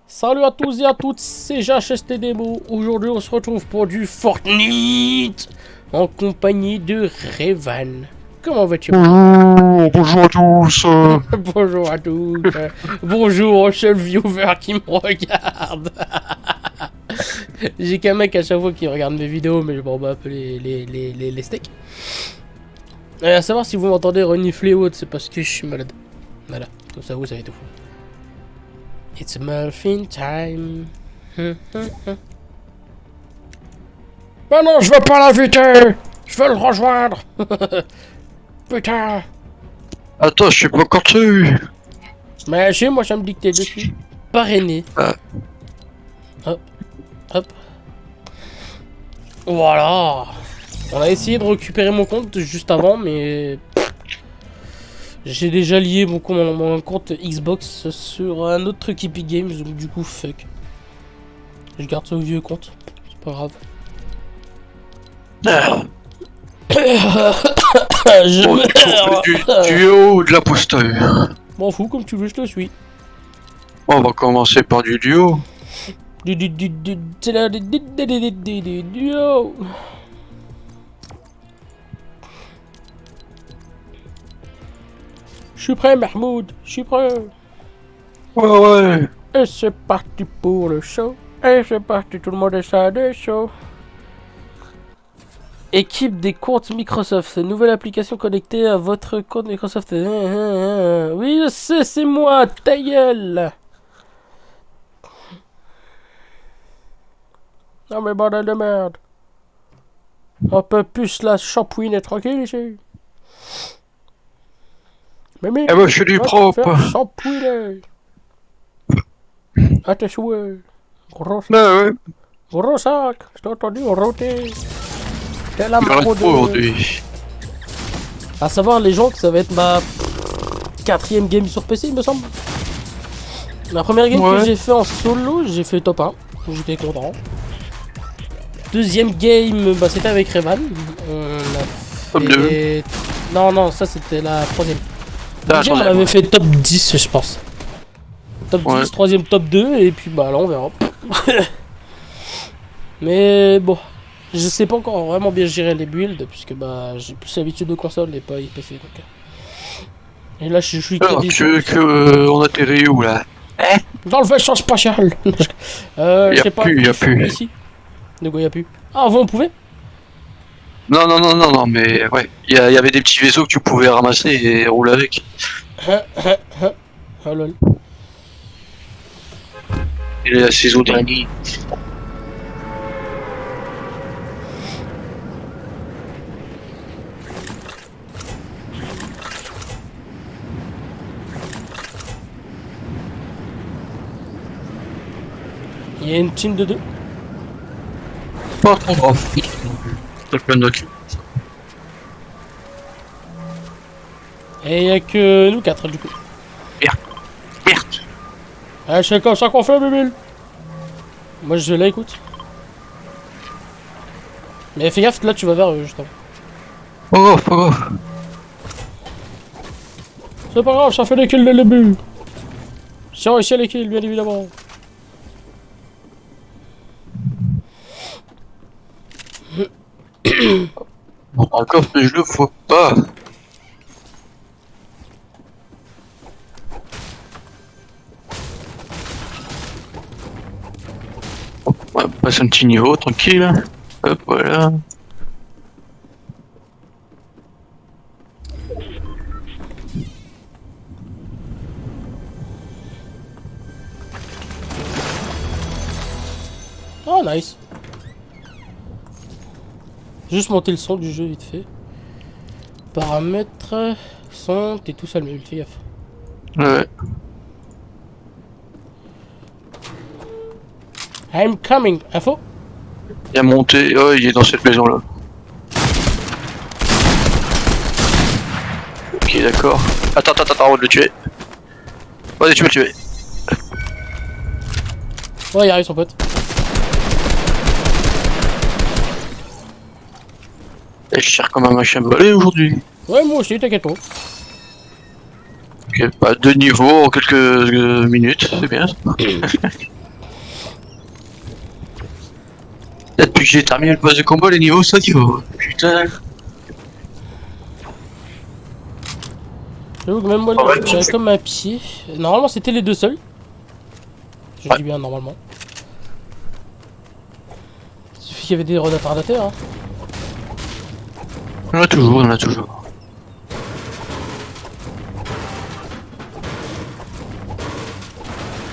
Salut à tous et à toutes, c'est JHST Demo. Aujourd'hui, on se retrouve pour du Fortnite en compagnie de Revan. Comment vas-tu? Bonjour à tous. Bonjour à tous. Bonjour au seul viewer qui me regarde. J'ai qu'un mec à chaque fois qui regarde mes vidéos, mais je m'en bats un peu les steaks. Et à savoir si vous m'entendez renifler ou autre, c'est parce que je suis malade. Voilà, comme ça vous savez tout. It's Muffin time. Bah non, je veux pas l'inviter. Je veux le rejoindre. Putain. Attends, je suis pas encore dessus. Mais chez moi, ça me dit que t'es dessus. Parrainé. Hop, hop. Voilà. On a essayé de récupérer mon compte juste avant, mais j'ai déjà lié mon compte Xbox sur un autre truc Epic Games, donc du coup, fuck. Je garde ce vieux compte, c'est pas grave. Je Bon, tu fais du duo ou de la posture? m'en fous, comme tu veux, je te suis. On va commencer par du duo. C'est là du duo. Je suis prêt, Mahmoud, je suis prêt. Ouais. Et c'est parti pour le show. Et c'est parti, tout le monde est ça de show. Équipe des comptes Microsoft. Nouvelle application connectée à votre compte Microsoft. Oui, je sais, c'est moi, ta gueule. Non mais bordel de merde. Un peu plus la shampouine tranquille ici. Mais Eh ben, je suis du propre. Shampouine. À tes souhaits. Gros sac. Ouais. Gros sac. Je t'ai entendu roter. T'es la Il arrête maraude. pas aujourd'hui. À savoir les gens que ça va être ma 4ème game sur PC, il me semble. La première game que j'ai fait en solo, j'ai fait top 1. J'étais content. Deuxième game, bah, c'était avec Revan. On a Top fait... 2. Non, ça c'était la 3ème. Ah, Deuxième, on avait fait top 10, je pense. Top 10, troisième top 2, et puis bah là on verra. Mais bon, je sais pas encore vraiment bien gérer les builds, puisque bah j'ai plus l'habitude de console et pas PC. Donc. Et là je suis Alors, tu veux qu'on atterrit où là? dans le vaisseau spatial. Je sais pas. Y a plus. Ici. De quoi y a plus? Ah, avant on pouvait? Non, mais ouais. Y avait des petits vaisseaux que tu pouvais ramasser et rouler avec. Oh lol. Et la saison dernière. Il y a une team de 2. Pas trop grave. T'as plein de cul. Et il y a que nous 4 du coup. Merde. Ah, c'est comme ça qu'on fait, bébé. Moi je la écoute. Mais fais gaffe, là tu vas vers eux justement. Pas grave. C'est pas grave, ça fait des kills dès le début. Si on réussit les kills, bien évidemment. Bon, encore, mais je le vois pas. On va passer un petit niveau, tranquille. Hop, voilà. Oh nice. Juste monter le son du jeu vite fait. Paramètres, son, t'es tout seul mais fais gaffe. Ouais. I'm coming, info. Il a monté, oh, il est dans cette maison là. Ok, d'accord. Attends, on va le tuer. Vas-y, tu peux le tuer. Ouais, il arrive son pote. Et je cherche comme un machin balai aujourd'hui. Ouais, moi aussi, t'inquiète pas. Ok, pas 2 niveaux en quelques minutes, c'est bien. Depuis que j'ai terminé le boss de combat, les niveaux ça niveau. Putain. J'avoue que même moi, Ah ouais, j'avais comme un pied. Normalement, c'était les deux seuls. Je Ouais. dis bien normalement. Il suffit qu'il y avait des retardataires. Hein. On en a toujours, on en a toujours.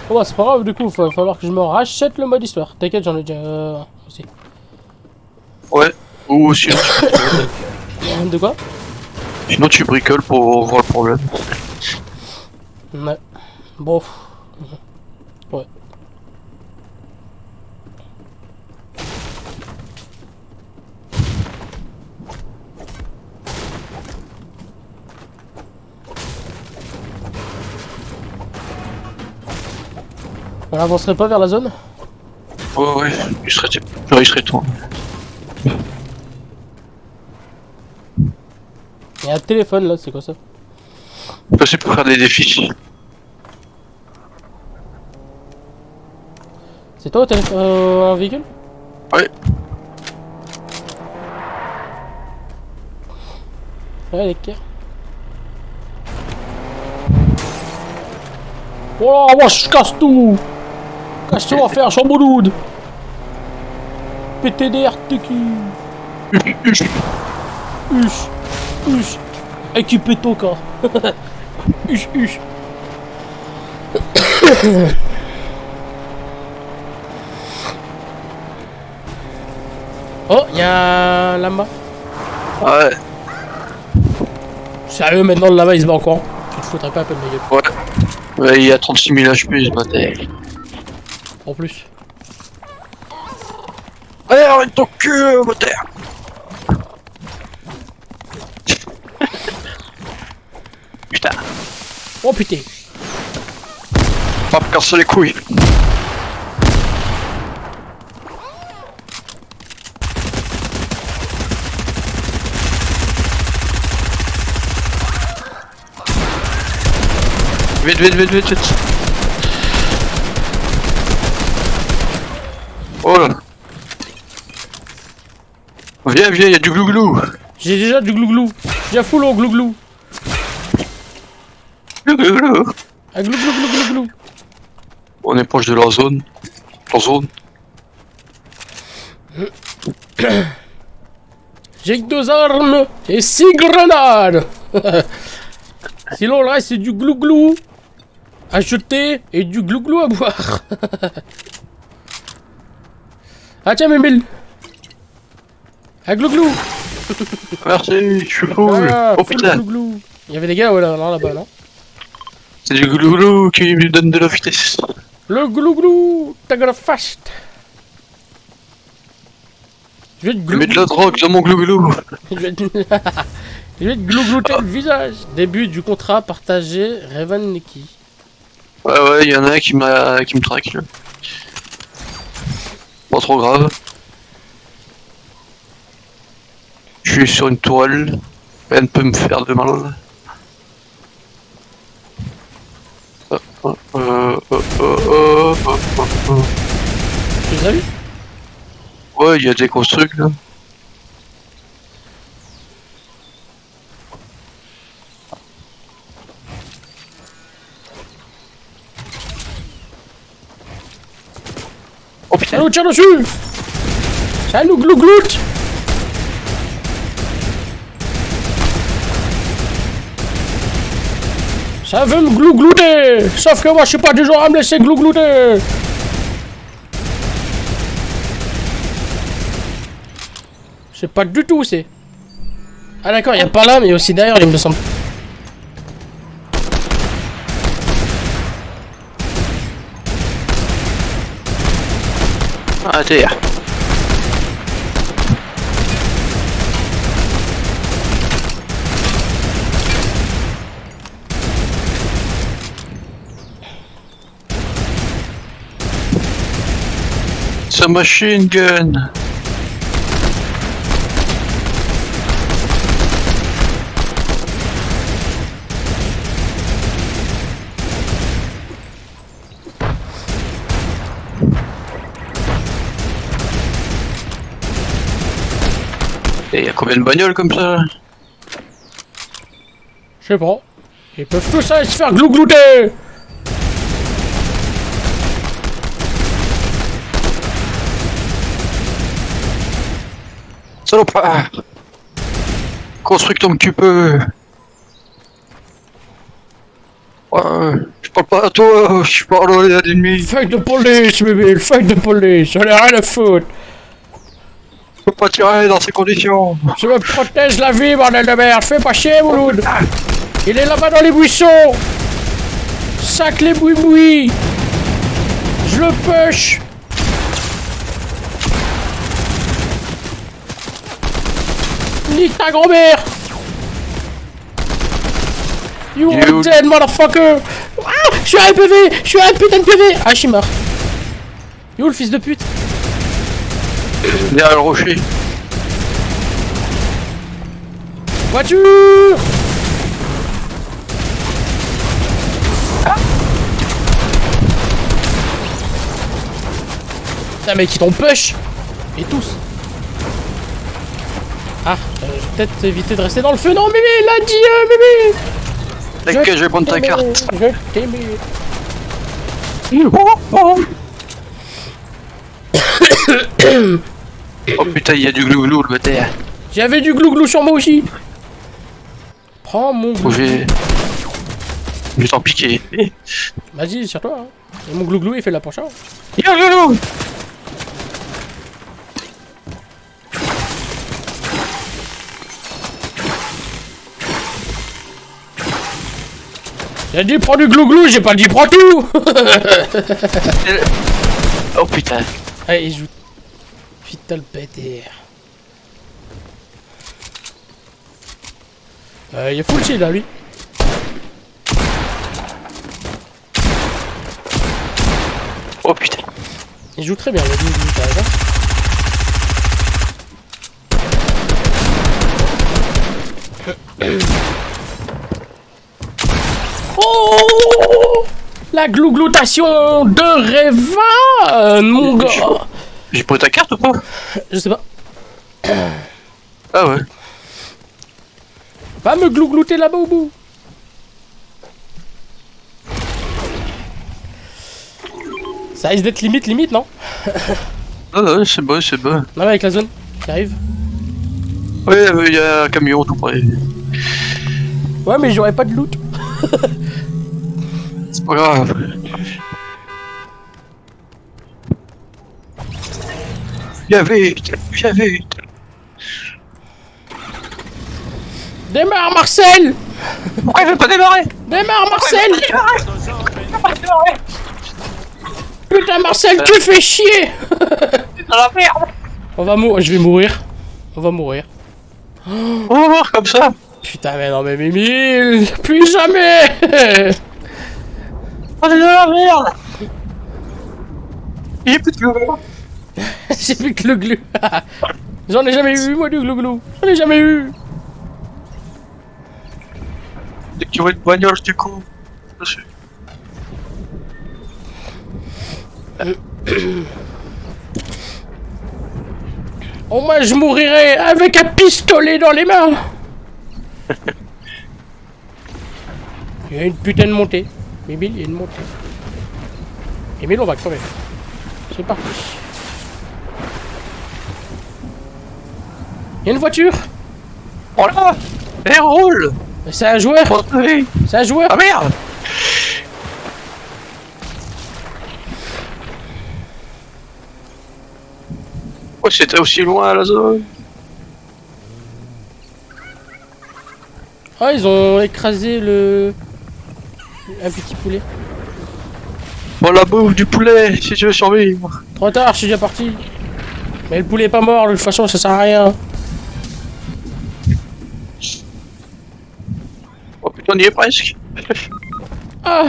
Oh bah c'est pas grave, du coup, il va falloir que je me rachète le mode histoire. T'inquiète, j'en ai déjà aussi. Ouais. Ou sinon, De quoi? sinon tu bricoles pour voir le problème. Ouais. Bon. Ouais. On avancerait pas vers la zone? Ouais, il serait, genre, il serait temps. Il y a un téléphone là, c'est quoi ça? Ça c'est pour faire des défis. C'est toi au téléphone en véhicule? Ouais. Ouais, les cœurs. Oh là, moi je casse tout! Qu'est-ce que tu vas faire, chambouloud? PTDRTQ! Huch! Huch! Équipé Toka! Huch! Oh, y'a un lama. Ouais. Sérieux, maintenant le lama il se bat encore. Tu te foutrais pas un peu de ma gueule. Ouais. Ouais, il y a 36 000 HP ce bâtard. En plus. Allez, arrête ton cul, bâtard. Putain. Oh putain. Pas me casser les couilles. Vite. Oh là. Viens, y'a du glouglou. J'ai déjà du glouglou. J'ai full au glouglou. Glouglou. Un glouglou. On est proche de leur zone. J'ai que 2 armes et 6 grenades. Sinon le reste c'est du glouglou à jeter et du glouglou à boire. Ah tiens Mimile. Un glouglou. Merci, je suis fou. Ah, Oh full putain. glouglou. Il y avait des gars là-bas, non? C'est du glouglou qui lui donne de la vitesse. Le glouglou, t'as gonna fast. Je vais te Je mets de la drogue dans mon glouglou. Je vais te glouglouter le visage. Début du contrat partagé, Raven Neki. Ouais, y'en a un qui me traque là. Pas trop grave. Je suis sur une toile. Elle peut me faire de mal. Tu les as vus? Ouais, il y a des constructs là. Oh putain. Allô, tire dessus! Ça nous glougloute! Ça veut me glouglouter! Sauf que moi je suis pas du genre à me laisser glouglouter! Je sais pas du tout où c'est. Ah d'accord, il y a pas là mais aussi derrière il me semble. Ah, t'es là. C'est un machine gun. Et y'a combien de bagnoles comme ça? Je sais pas. Ils peuvent tous aller se faire glouglouter. Salopard! Construis comme tu peux! Ouais, je parle pas à toi, je parle à l'ennemi. Fuck de police, bébé, fuck de police, j'en ai rien à foutre. Je peux pas tirer dans ces conditions. Je me protège la vie, bordel de merde, fais pas chier, Mouloud. Il est là-bas dans les buissons. Sac les boui-boui. Je le push. Nique ta grand-mère. You are dead, motherfucker. Ah, je suis à un PV. Je suis à un putain de PV. Ah, je suis mort. You le fils de pute. Derrière le rocher. Voiture. Putain mec, ils t'ont push. Et tous. Ah, je vais peut-être éviter de rester dans le feu. Non, Mémé, il a dit, Mémé. T'inquiète, je vais prendre ta carte. Je t'aimais. Oh putain, il y a du glouglou, le bâtard. J'avais du glouglou sur moi aussi. Prends mon glouglou. Je vais t'en piquer. Vas-y, sur toi. Hein. Et mon glouglou, il fait la prochaine. Yo glouglou! J'ai dit prends du glouglou, j'ai pas dit prends tout. Oh putain. Allez, il joue. Putain le bâtard. Il est full shield là, lui. Oh putain. Il joue très bien, le glouglou, t'as raison. Oh, la glougloutation de Revan, mon gars. J'ai pris ta carte ou pas? Je sais pas. Ah ouais. Va me glouglouter là-bas au bout. Ça risque d'être limite, non? Ah ouais, c'est bon, c'est bon. Non mais avec la zone qui arrive. Ouais, il y a un camion tout près. Ouais mais j'aurais pas de loot. C'est pas grave. Viens vite, viens vite. Démarre Marcel. Pourquoi il veut pas démarrer? Démarre Marcel. Putain Marcel, tu fais chier. Dans la merde. On va mourir, je vais mourir. On va mourir. On va voir comme ça. Putain mais non mais Mimile, plus jamais. On est dans la merde. Il y a plus de glouglou. J'ai plus que le glou. J'en ai jamais eu moi du glouglou. J'en ai jamais eu. Dès que tu vois une bagnole, je te cours. Au moins je mourirai avec un pistolet dans les mains. Il y a une putain de montée. Mimile, il y a une montée. Mimile, on va crever. C'est parti. Il y a une voiture. Oh là. Elle roule. C'est un joueur. C'est un joueur. Ah merde. Oh, c'était aussi loin la zone. Ah, ils ont écrasé le... un petit poulet. Bon, la bouffe du poulet, si tu veux survivre. Trop tard, je suis déjà parti. Mais le poulet est pas mort, de toute façon, ça sert à rien. Oh putain, on y est presque. Ah,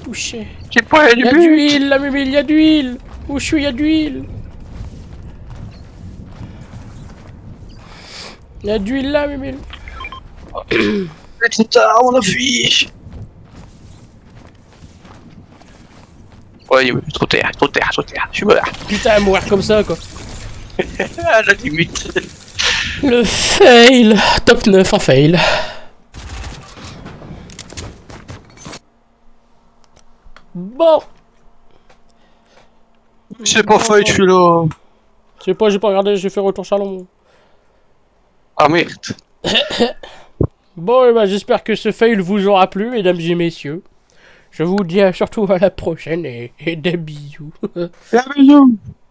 touché. J'ai pas du Y'a de but. l'huile, la Mimile, y'a de l'huile. Où je suis, y'a de l'huile. Y'a de l'huile là, Mimile. C'est trop tard, on a fui. Ouais, trop tard, je suis mort. Putain, mourir comme ça, quoi. À la limite. Le fail. Top 9 en fail. Bon. C'est pas fail, je suis là. Je sais pas, j'ai pas regardé, j'ai fait retour salon. Ah merde. Bon, et bah, j'espère que ce fail vous aura plu, mesdames et messieurs. Je vous dis surtout à la prochaine et des bisous. Bisous.